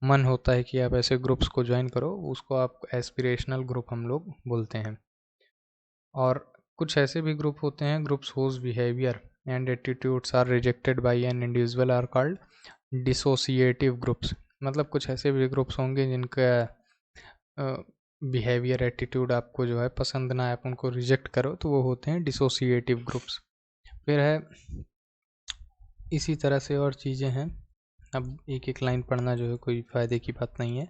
मन होता है कि आप ऐसे ग्रुप्स को ज्वाइन करो, उसको आप एस्पिरेशनल ग्रुप हम लोग बोलते हैं। और कुछ ऐसे भी ग्रुप होते हैं, groups whose behaviour and attitudes are rejected by an individual are called dissociative groups. मतलब कुछ ऐसे भी ग्रुप्स होंगे जिनका बिहेवियर, एटीट्यूड आपको जो है पसंद ना आए, आप उनको रिजेक्ट करो, तो वो होते हैं डिसोसिएटिव ग्रुप्स। फिर है इसी तरह से और चीज़ें हैं, अब एक एक लाइन पढ़ना जो है कोई फ़ायदे की बात नहीं है।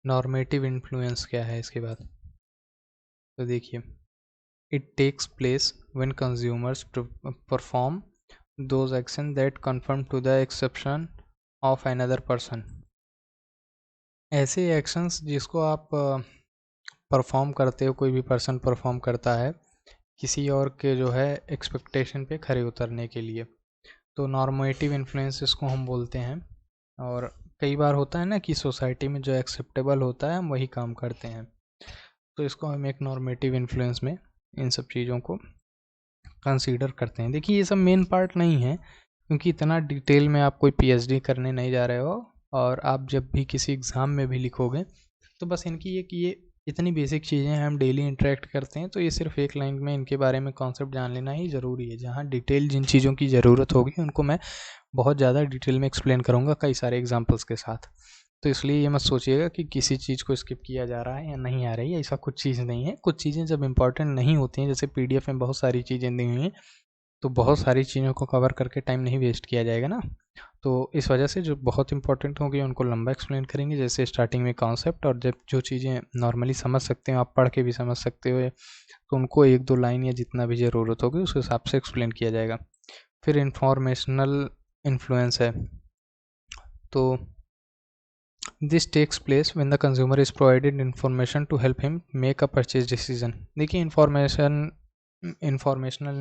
नॉर्मेटिव इन्फ्लुएंस क्या है इसके बाद, तो देखिए, it takes place when consumers perform those action that conform to the exception of another person. ऐसे एक्शंस जिसको आप परफॉर्म करते हो, कोई भी पर्सन परफॉर्म करता है किसी और के जो है एक्सपेक्टेशन पे खरे उतरने के लिए, तो नॉर्मेटिव इन्फ्लुएंस इसको हम बोलते हैं। और कई बार होता है ना कि सोसाइटी में जो एक्सेप्टेबल होता है हम वही काम करते हैं, तो इसको हम एक नॉर्मेटिव इन्फ्लुएंस में इन सब चीज़ों को कंसीडर करते हैं। देखिए ये सब मेन पार्ट नहीं है, क्योंकि इतना डिटेल में आप कोई पीएचडी करने नहीं जा रहे हो, और आप जब भी किसी एग्ज़ाम में भी लिखोगे तो बस इनकी ये इतनी बेसिक चीज़ें हैं, हम डेली इंटरेक्ट करते हैं, तो ये सिर्फ एक लाइन में इनके बारे में कॉन्सेप्ट जान लेना ही ज़रूरी है। जहाँ डिटेल जिन चीज़ों की ज़रूरत होगी उनको मैं बहुत ज़्यादा डिटेल में एक्सप्लेन करूँगा कई सारे एग्जांपल्स के साथ। तो इसलिए ये मत सोचिएगा कि किसी चीज़ को स्किप किया जा रहा है या नहीं आ रही है, ऐसा कुछ चीज़ नहीं है। कुछ चीज़ें जब इंपॉर्टेंट नहीं होती हैं, जैसे पीडीएफ में बहुत सारी चीज़ें दी हुई हैं, तो बहुत सारी चीज़ों को कवर करके टाइम नहीं वेस्ट किया जाएगा ना। तो इस वजह से जो बहुत इंपॉर्टेंट होंगी उनको लंबा एक्सप्लेन करेंगे, जैसे स्टार्टिंग में कॉन्सेप्ट, और जब जो चीज़ें नॉर्मली समझ सकते हो, आप पढ़ के भी समझ सकते हो, तो उनको एक दो लाइन या जितना भी ज़रूरत होगी उस हिसाब से एक्सप्लेन किया जाएगा। फिर इंफॉर्मेशनल इन्फ्लुएंस है, तो this takes place when the consumer is provided information to help him make a purchase decision. देखिए इंफॉर्मेशनल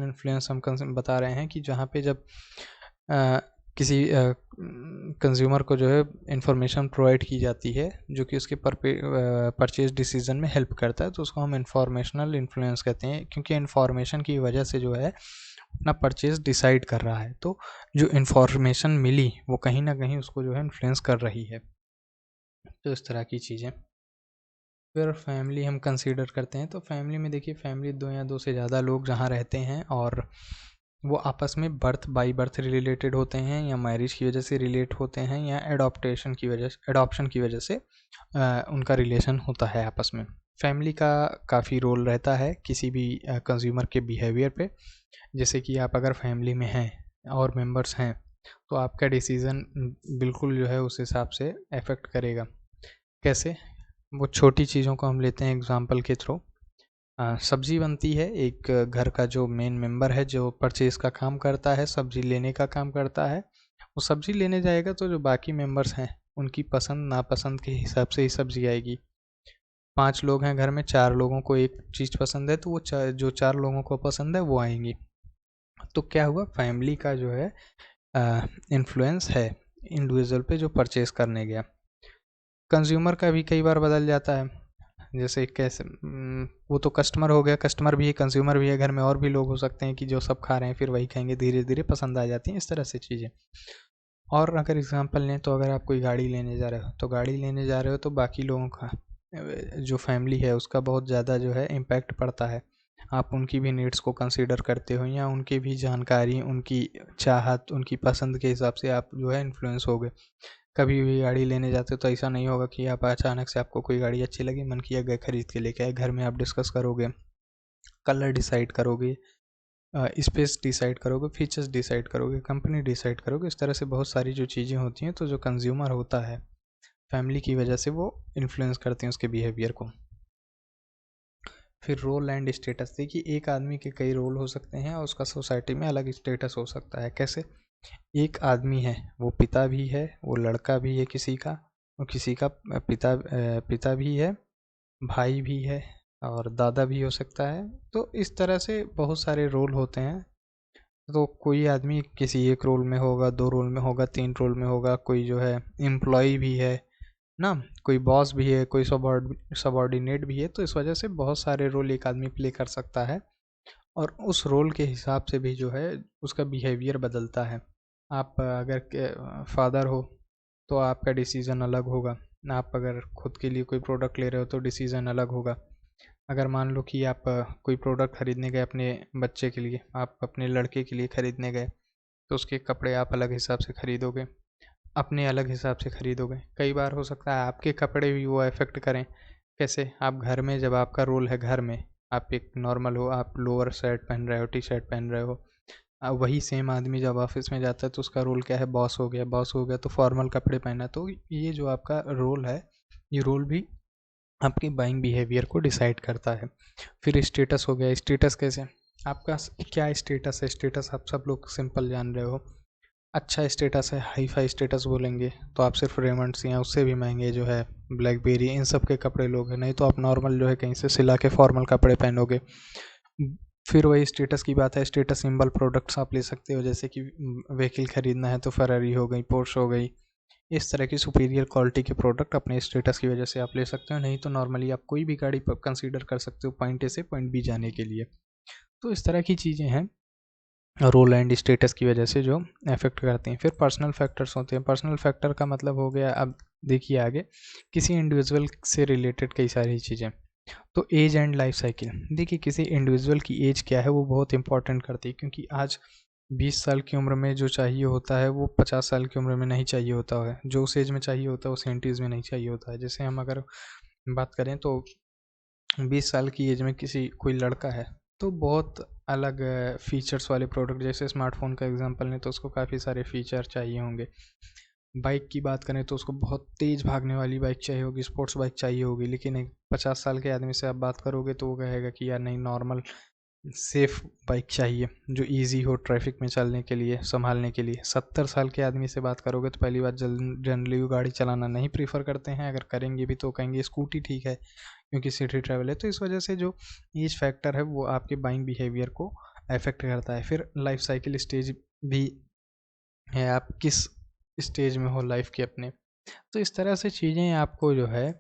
इन्फ्लुएंस हम बता रहे हैं कि जहाँ पे जब किसी कंज्यूमर को जो है इंफॉर्मेशन प्रोवाइड की जाती है जो कि उसके परचेज डिसीजन में हेल्प करता है, तो उसको हम इंफॉर्मेशनल इन्फ्लुएंस कहते हैं, क्योंकि इंफॉर्मेशन की वजह से जो है अपना परचेज डिसाइड कर रहा है। तो जो इंफॉर्मेशन मिली वो कहीं ना कहीं उसको जो है इन्फ्लुएंस कर रही है। तो इस तरह की चीज़ें। फिर फैमिली हम कंसीडर करते हैं, तो फैमिली में देखिए, फैमिली दो या दो से ज़्यादा लोग जहाँ रहते हैं और वो आपस में बर्थ बाई बर्थ रिलेटेड होते हैं, या मैरिज की वजह से रिलेट होते हैं, या एडॉप्शन की वजह से उनका रिलेशन होता है आपस में। फैमिली का काफ़ी रोल रहता है किसी भी कंज्यूमर के बिहेवियर पे। जैसे कि आप अगर फैमिली में हैं और मेंबर्स हैं, तो आपका डिसीज़न बिल्कुल जो है उस हिसाब से अफेक्ट करेगा। कैसे? वो छोटी चीज़ों को हम लेते हैं एग्जांपल के थ्रू। सब्जी बनती है, एक घर का जो मेन मेंबर है जो परचेज़ का काम करता है, सब्जी लेने का काम करता है, वो सब्जी लेने जाएगा तो जो बाकी मेंबर्स हैं उनकी पसंद नापसंद के हिसाब से ही सब्जी आएगी। 5 लोग हैं घर में, 4 लोगों को एक चीज़ पसंद है, तो वो जो 4 लोगों को पसंद है वो आएंगी। तो क्या हुआ, फैमिली का जो है इन्फ्लुएंस है इंडिविजुअल पे जो परचेज़ करने गया। कंज्यूमर का भी कई बार बदल जाता है, जैसे कैसे वो तो कस्टमर हो गया, कस्टमर भी है, कंज्यूमर भी है, घर में और भी लोग हो सकते हैं कि जो सब खा रहे हैं फिर वही खाएंगे, धीरे धीरे पसंद आ जाती हैं इस तरह से चीज़ें। और अगर एग्जांपल लें तो अगर आप कोई गाड़ी लेने जा रहे हो, तो गाड़ी लेने जा रहे हो तो बाकी लोगों का जो फैमिली है उसका बहुत ज़्यादा जो है इम्पैक्ट पड़ता है। आप उनकी भी नीड्स को कंसीडर करते हो, या उनकी भी जानकारी, उनकी चाहत, उनकी पसंद के हिसाब से आप जो है इन्फ्लुएंस हो गए। कभी भी गाड़ी लेने जाते हो तो ऐसा नहीं होगा कि आप अचानक से आपको कोई गाड़ी अच्छी लगी, मन किया, गए खरीद के लेके आए। घर में आप डिस्कस करोगे, कलर डिसाइड करोगे, स्पेस डिसाइड करोगे, फीचर्स डिसाइड करोगे, कंपनी डिसाइड करोगे। इस तरह से बहुत सारी जो चीज़ें होती हैं, तो जो कंज्यूमर होता है फैमिली की वजह से वो इन्फ्लुएंस करते हैं उसके बिहेवियर को। फिर रोल एंड स्टेटस, देखिए एक आदमी के कई रोल हो सकते हैं और उसका सोसाइटी में अलग स्टेटस हो सकता है। कैसे? एक आदमी है, वो पिता भी है, वो लड़का भी है किसी का, और किसी का पिता भी है, भाई भी है, और दादा भी हो सकता है। तो इस तरह से बहुत सारे रोल होते हैं। तो कोई आदमी किसी एक रोल में होगा, 2 रोल में होगा, 3 रोल में होगा। कोई जो है एम्प्लॉय भी है ना, कोई बॉस भी है, कोई सबॉर्डिनेट भी है। तो इस वजह से बहुत सारे रोल एक आदमी प्ले कर सकता है, और उस रोल के हिसाब से भी जो है उसका बिहेवियर बदलता है। आप अगर फादर हो तो आपका डिसीज़न अलग होगा। आप अगर खुद के लिए कोई प्रोडक्ट ले रहे हो तो डिसीज़न अलग होगा। अगर मान लो कि आप कोई प्रोडक्ट खरीदने गए अपने बच्चे के लिए, आप अपने लड़के के लिए खरीदने गए, तो उसके कपड़े आप अलग हिसाब से खरीदोगे, अपने अलग हिसाब से खरीदोगे। कई बार हो सकता है आपके कपड़े भी वो अफेक्ट करें। कैसे? आप घर में, जब आपका रोल है घर में, आप एक नॉर्मल हो, आप लोअर शर्ट पहन रहे हो, टी शर्ट पहन रहे हो। वही सेम आदमी जब ऑफिस में जाता है तो उसका रोल क्या है? बॉस हो गया। बॉस हो गया तो फॉर्मल कपड़े पहना। तो ये जो आपका रोल है, ये रोल भी आपके बाइंग बिहेवियर को डिसाइड करता है। फिर स्टेटस हो गया। स्टेटस कैसे? आपका क्या स्टेटस है? स्टेटस आप सब लोग सिंपल जान रहे हो। अच्छा स्टेटस है, हाई फाई स्टेटस बोलेंगे तो आप सिर्फ रेमंड्स या उससे भी महंगे जो है ब्लैकबेरी, इन सब के कपड़े लोगे। नहीं तो आप नॉर्मल जो है कहीं से सिला के फॉर्मल कपड़े पहनोगे। फिर वही स्टेटस की बात है। स्टेटस सिंबल प्रोडक्ट्स आप ले सकते हो, जैसे कि व्हीकल खरीदना है तो फरारी हो गई, पोर्श हो गई। इस तरह की सुपीरियर क्वालिटी के प्रोडक्ट अपने स्टेटस की वजह से आप ले सकते हो। नहीं तो नॉर्मली आप कोई भी गाड़ी कंसीडर कर सकते हो पॉइंट ए से पॉइंट बी जाने के लिए। तो इस तरह की चीज़ें हैं रोल एंड स्टेटस की वजह से जो अफेक्ट करते हैं। फिर पर्सनल फैक्टर्स होते हैं। पर्सनल फैक्टर का मतलब हो गया, अब देखिए आगे, किसी इंडिविजुअल से रिलेटेड कई सारी चीज़ें। तो एज एंड लाइफ साइकिल, देखिए किसी इंडिविजुअल की एज क्या है वो बहुत इंपॉर्टेंट करती है, क्योंकि आज 20 साल की उम्र में जो चाहिए होता है वो 50 साल की उम्र में नहीं चाहिए होता है। जो उस एज में चाहिए होता है वो 70s में नहीं चाहिए होता है। जैसे हम अगर बात करें तो 20 साल की एज में किसी कोई लड़का है तो बहुत अलग फीचर्स वाले प्रोडक्ट, जैसे स्मार्टफोन का एग्जांपल लें तो उसको काफ़ी सारे फीचर चाहिए होंगे। बाइक की बात करें तो उसको बहुत तेज़ भागने वाली बाइक चाहिए होगी, स्पोर्ट्स बाइक चाहिए होगी। लेकिन एक 50 साल के आदमी से आप बात करोगे तो वो कहेगा कि यार नहीं, नॉर्मल सेफ बाइक चाहिए जो इजी हो ट्रैफिक में चलने के लिए, संभालने के लिए। 70 साल के आदमी से बात करोगे तो पहली बात, जनरली वो गाड़ी चलाना नहीं प्रीफर करते हैं। अगर करेंगे भी तो कहेंगे स्कूटी ठीक है, क्योंकि सिटी ट्रैवल है। तो इस वजह से जो एज फैक्टर है वो आपके बाइंग बिहेवियर को अफेक्ट करता है। फिर लाइफ साइकिल स्टेज भी है, आप किस स्टेज में हो लाइफ के अपने। तो इस तरह से चीज़ें आपको जो है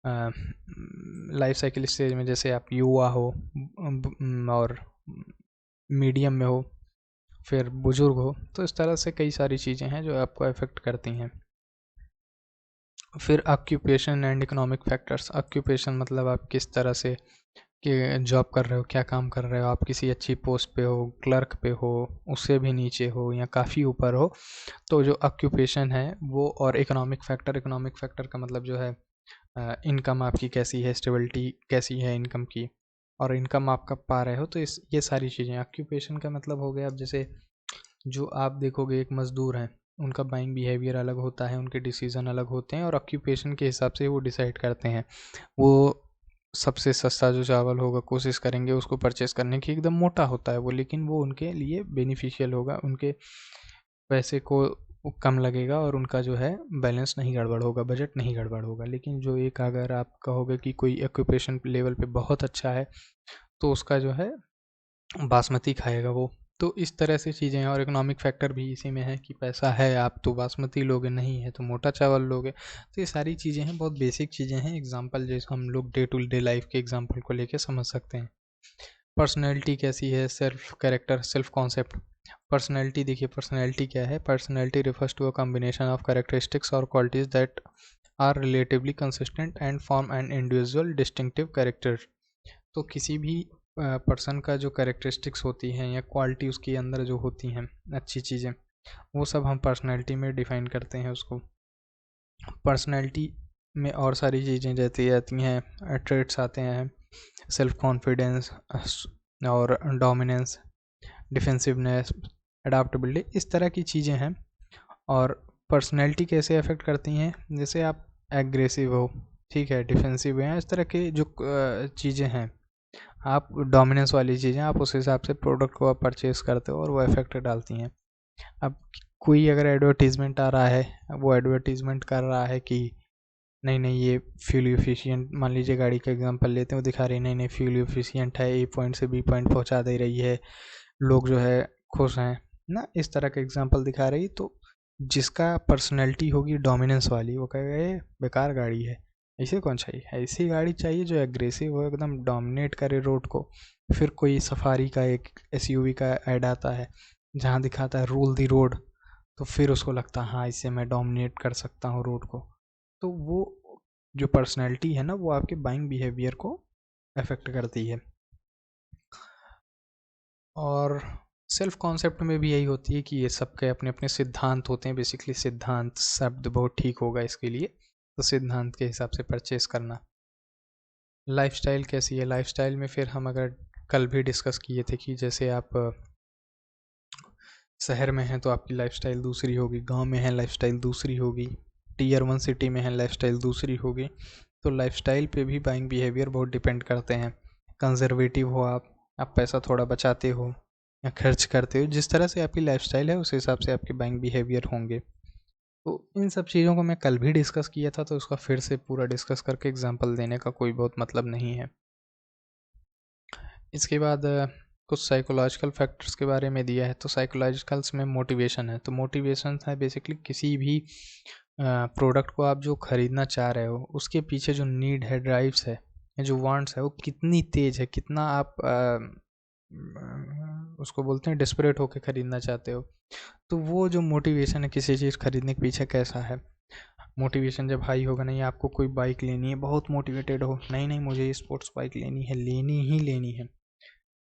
लाइफ साइकिल स्टेज में, जैसे आप युवा हो और मीडियम में हो, फिर बुजुर्ग हो, तो इस तरह से कई सारी चीज़ें हैं जो आपको अफेक्ट करती हैं। फिर occupation and economic factors. Occupation मतलब आप किस तरह से कि जॉब कर रहे हो, क्या काम कर रहे हो। आप किसी अच्छी पोस्ट पे हो, क्लर्क पे हो, उससे भी नीचे हो, या काफ़ी ऊपर हो। तो जो ऑक्यूपेशन है वो, और इकोनॉमिक फैक्टर, इकोनॉमिक फैक्टर का मतलब जो है इनकम आपकी कैसी है, स्टेबिलिटी कैसी है इनकम की, और इनकम आप कब पा रहे हो। तो इस ये सारी चीज़ें। ऑक्यूपेशन का मतलब हो गया, अब जैसे जो आप देखोगे एक मज़दूर हैं, उनका बाइंग बिहेवियर अलग होता है, उनके डिसीज़न अलग होते हैं, और ऑक्यूपेशन के हिसाब से वो डिसाइड करते हैं। वो सबसे सस्ता जो चावल होगा कोशिश करेंगे उसको परचेस करने की। एकदम मोटा होता है वो, लेकिन वो उनके लिए बेनिफिशियल होगा, उनके पैसे को कम लगेगा, और उनका जो है बैलेंस नहीं गड़बड़ होगा, बजट नहीं गड़बड़ होगा। लेकिन जो एक, अगर आप कहोगे कि कोई ऑक्यूपेशन लेवल पे बहुत अच्छा है तो उसका जो है बासमती खाएगा वो। तो इस तरह से चीज़ें हैं। और इकोनॉमिक फैक्टर भी इसी में है कि पैसा है आप तो बासमती लोगे, नहीं है तो मोटा चावल लोगे। तो ये सारी चीज़ें हैं, बहुत बेसिक चीज़ें हैं। एग्जांपल जैसे हम लोग डे टू डे लाइफ के एग्जांपल को लेके समझ सकते हैं। पर्सनैलिटी कैसी है, self character, self concept. Personality, देखिए पर्सनैलिटी क्या है? Personality refers to a combination of characteristics और qualities that are relatively consistent and form an individual distinctive character. तो किसी भी पर्सन का जो कैरेक्टरिस्टिक्स होती हैं या क्वालिटी उसके अंदर जो होती हैं अच्छी चीज़ें, वो सब हम पर्सनैलिटी में डिफ़ाइन करते हैं उसको। पर्सनैलिटी में और सारी चीज़ें जैसी आती हैं, ट्रेट्स आते हैं, सेल्फ कॉन्फिडेंस और डोमिनेंस, डिफेंसिवनेस, अडाप्टेबिलिटी, इस तरह की चीज़ें हैं। और पर्सनैलिटी कैसे अफेक्ट करती हैं, जैसे आप एग्रेसिव हो, ठीक है, डिफेंसिव हैं, इस तरह के जो चीज़ें हैं, आप डोमिनेंस वाली चीज़ें, आप उस हिसाब से प्रोडक्ट को आप परचेज़ करते हो और वो इफेक्ट डालती हैं। अब कोई अगर एडवर्टीज़मेंट आ रहा है, वो एडवर्टीज़मेंट कर रहा है कि नहीं नहीं ये फ्यूल एफिशिएंट, मान लीजिए गाड़ी का एग्जांपल लेते हैं, वो दिखा रही है नहीं नहीं फ्यूल एफिशिएंट है, ए पॉइंट से बी पॉइंट पहुंचा दे रही है, लोग जो है खुश हैं ना, इस तरह का एग्जांपल दिखा रही, तो जिसका पर्सनैलिटी होगी डोमिनेंस वाली, वो कहेगा ये बेकार गाड़ी है, ऐसे कौन चाहिए, ऐसी गाड़ी चाहिए जो एग्रेसिव हो, एकदम डोमिनेट करे रोड को। फिर कोई सफारी का एक एसयूवी का ऐड आता है जहाँ दिखाता है रूल दी रोड, तो फिर उसको लगता है हाँ इससे मैं डोमिनेट कर सकता हूँ रोड को। तो वो जो पर्सनैलिटी है ना, वो आपके बाइंग बिहेवियर को अफेक्ट करती है। और सेल्फ कॉन्सेप्ट में भी यही होती है कि ये सबके अपने अपने सिद्धांत होते हैं, बेसिकली सिद्धांत शब्द बहुत ठीक होगा इसके लिए, तो सिद्धांत के हिसाब से परचेस करना। लाइफस्टाइल कैसी है, लाइफस्टाइल में फिर हम अगर कल भी डिस्कस किए थे कि जैसे आप शहर में हैं तो आपकी लाइफस्टाइल दूसरी होगी, गांव में है लाइफस्टाइल दूसरी होगी, टीयर 1 सिटी में है लाइफस्टाइल दूसरी होगी। तो लाइफस्टाइल पे भी बाइंग बिहेवियर बहुत डिपेंड करते हैं। कंजर्वेटिव हो आप पैसा थोड़ा बचाते हो या खर्च करते हो, जिस तरह से आपकी लाइफस्टाइल है उस हिसाब से आपके बाइंग बिहेवियर होंगे। तो इन सब चीज़ों को मैं कल भी डिस्कस किया था, तो उसका फिर से पूरा डिस्कस करके एग्जांपल देने का कोई बहुत मतलब नहीं है। इसके बाद कुछ साइकोलॉजिकल फैक्टर्स के बारे में दिया है। तो साइकोलॉजिकल्स में मोटिवेशन है, तो मोटिवेशन है बेसिकली किसी भी प्रोडक्ट को आप जो ख़रीदना चाह रहे हो उसके पीछे जो नीड है, ड्राइव्स है, जो वांट्स है, वो कितनी तेज़ है, कितना आप उसको बोलते हैं डिस्परेट होकर ख़रीदना चाहते हो। तो वो जो मोटिवेशन है किसी चीज़ खरीदने के पीछे कैसा है, मोटिवेशन जब हाई होगा, नहीं आपको कोई बाइक लेनी है, बहुत मोटिवेटेड हो, नहीं नहीं मुझे ये स्पोर्ट्स बाइक लेनी है, लेनी ही लेनी है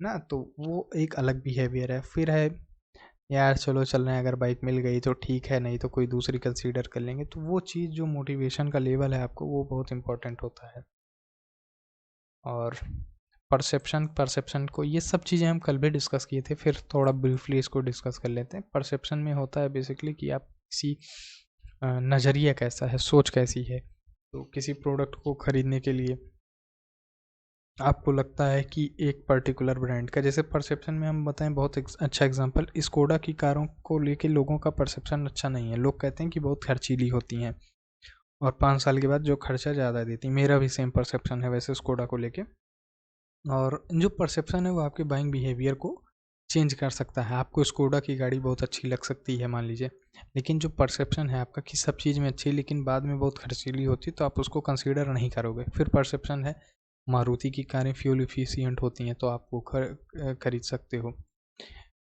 ना, तो वो एक अलग बिहेवियर है। फिर है यार चलो चल रहे हैं, अगर बाइक मिल गई तो ठीक है, नहीं तो कोई दूसरी कंसीडर कर लेंगे। तो वो चीज़ जो मोटिवेशन का लेवल है आपको, वो बहुत इंपॉर्टेंट होता है। और परसेप्शन को, ये सब चीज़ें हम कल भी डिस्कस किए थे, फिर थोड़ा ब्रीफली इसको डिस्कस कर लेते हैं। परसेप्शन में होता है बेसिकली कि आप किसी नज़रिया कैसा है, सोच कैसी है। तो किसी प्रोडक्ट को ख़रीदने के लिए आपको लगता है कि एक पर्टिकुलर ब्रांड का, जैसे परसेप्शन में हम बताएं, बहुत अच्छा एग्जांपल, स्कोडा की कारों को लेके लोगों का परसेप्शन अच्छा नहीं है। लोग कहते हैं कि बहुत खर्चीली होती हैं और 5 साल के बाद जो खर्चा ज़्यादा देती। मेरा भी सेम परसेप्शन है वैसे स्कोडा को लेके। और जो परसेप्शन है वो आपके बाइंग बिहेवियर को चेंज कर सकता है। आपको स्कोडा की गाड़ी बहुत अच्छी लग सकती है मान लीजिए, लेकिन जो परसेप्शन है आपका कि सब चीज़ में अच्छी है लेकिन बाद में बहुत खर्चीली होती है, तो आप उसको कंसीडर नहीं करोगे। फिर परसेप्शन है मारुति की कारें फ्यूल एफिशिएंट होती हैं, तो आप वो खरीद सकते हो।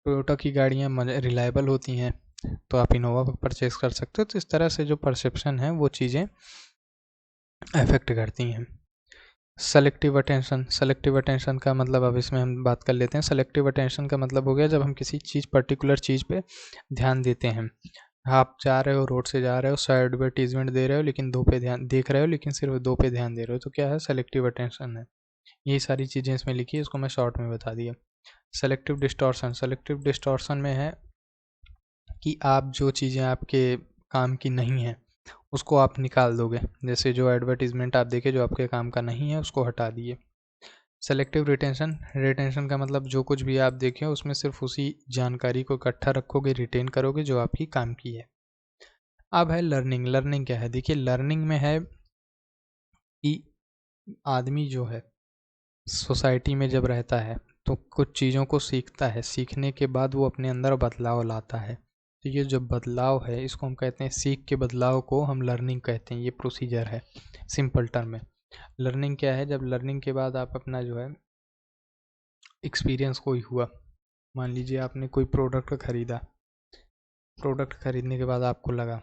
टोयोटा की गाड़ियाँ रिलायबल होती हैं, तो आप इनोवा परचेज़ कर सकते हो। तो इस तरह से जो परसेप्शन है वो चीज़ें अफेक्ट करती हैं। सेलेक्टिव अटेंशन का मतलब, अब इसमें हम बात कर लेते हैं। सेलेक्टिव अटेंशन का मतलब हो गया जब हम किसी चीज़, पर्टिकुलर चीज़ पे ध्यान देते हैं। आप जा रहे हो, रोड से जा रहे हो, साइड एडवर्टीजमेंट दे रहे हो, लेकिन दो पे ध्यान देख रहे हो, लेकिन सिर्फ दो पे ध्यान दे रहे हो, तो क्या है, सेलेक्टिव अटेंशन है। यही सारी चीज़ें इसमें लिखी है, इसको मैं शॉर्ट में बता दिया। सेलेक्टिव डिस्टॉर्शन में है कि आप जो चीज़ें आपके काम की नहीं हैं उसको आप निकाल दोगे, जैसे जो एडवर्टीजमेंट आप देखे जो आपके काम का नहीं है उसको हटा दिए। सेलेक्टिव रिटेंशन का मतलब जो कुछ भी आप देखें उसमें सिर्फ उसी जानकारी को इकट्ठा रखोगे, रिटेन करोगे जो आपकी काम की है। अब है लर्निंग क्या है, देखिए लर्निंग में है कि आदमी जो है सोसाइटी में जब रहता है तो कुछ चीज़ों को सीखता है, सीखने के बाद वो अपने अंदर बदलाव लाता है। तो ये जो बदलाव है इसको हम कहते हैं, सीख के बदलाव को हम लर्निंग कहते हैं। ये प्रोसीजर है सिंपल टर्म में। लर्निंग क्या है, जब लर्निंग के बाद आप अपना जो है एक्सपीरियंस कोई हुआ, मान लीजिए आपने कोई प्रोडक्ट खरीदा, प्रोडक्ट खरीदने के बाद आपको लगा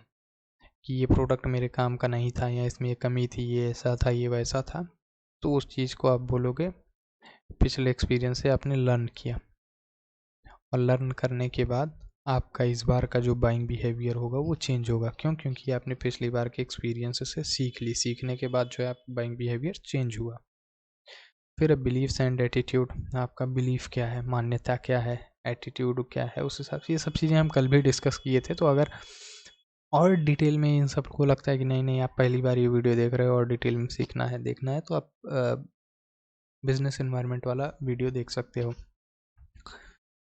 कि ये प्रोडक्ट मेरे काम का नहीं था, या इसमें ये कमी थी, ये ऐसा था, ये वैसा था, तो उस चीज़ को आप बोलोगे पिछले एक्सपीरियंस से आपने लर्न किया। और लर्न करने के बाद आपका इस बार का जो बाइंग बिहेवियर होगा वो चेंज होगा। क्यों? क्योंकि आपने पिछली बार के एक्सपीरियंस से सीख ली, सीखने के बाद जो है आपका बाइंग बिहेवियर चेंज हुआ। फिर बिलीव्स एंड एटीट्यूड, आपका बिलीफ क्या है, मान्यता क्या है, एटीट्यूड क्या है, उस हिसाब से ये सब चीज़ें हम कल भी डिस्कस किए थे। तो अगर और डिटेल में इन सबको लगता है कि नहीं नहीं आप पहली बार ये वीडियो देख रहे हो और डिटेल में सीखना है देखना है, तो आप बिजनेस एनवायरनमेंट वाला वीडियो देख सकते हो।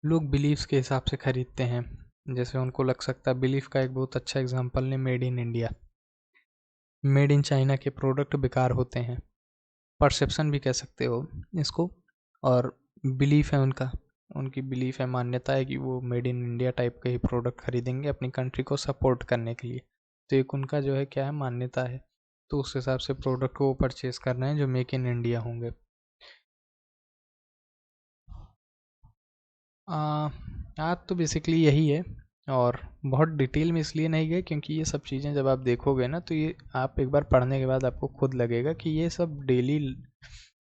लोग बिलीव्स के हिसाब से खरीदते हैं, जैसे उनको लग सकता है, बिलीफ का एक बहुत अच्छा एग्जांपल है made in India. Made in China के प्रोडक्ट बेकार होते हैं, परसेप्शन भी कह सकते हो इसको, और बिलीफ है उनका, उनकी बिलीफ है, मान्यता है कि वो मेड इन इंडिया टाइप के ही प्रोडक्ट खरीदेंगे अपनी कंट्री को सपोर्ट करने के लिए। तो एक उनका जो है क्या है, मान्यता है, तो उस हिसाब से प्रोडक्ट को वो परचेज करना है जो मेक इन इंडिया होंगे। आज तो बेसिकली यही है, और बहुत डिटेल में इसलिए नहीं गए क्योंकि ये सब चीज़ें जब आप देखोगे ना, तो ये आप एक बार पढ़ने के बाद आपको खुद लगेगा कि ये सब डेली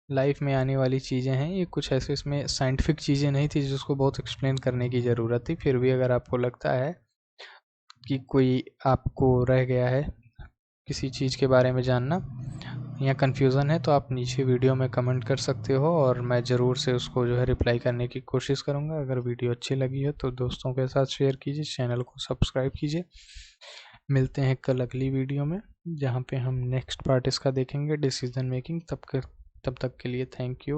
लाइफ में आने वाली चीज़ें हैं। ये कुछ ऐसे इसमें साइंटिफिक चीज़ें नहीं थी जिसको बहुत एक्सप्लेन करने की ज़रूरत थी। फिर भी अगर आपको लगता है कि कोई आपको रह गया है किसी चीज़ के बारे में जानना या कन्फ्यूज़न है, तो आप नीचे वीडियो में कमेंट कर सकते हो और मैं ज़रूर से उसको जो है रिप्लाई करने की कोशिश करूँगा। अगर वीडियो अच्छी लगी है तो दोस्तों के साथ शेयर कीजिए, चैनल को सब्सक्राइब कीजिए। मिलते हैं कल अगली वीडियो में, जहाँ पे हम नेक्स्ट पार्ट इसका देखेंगे, डिसीजन मेकिंग। तब तक के लिए thank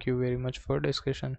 you very much for discussion.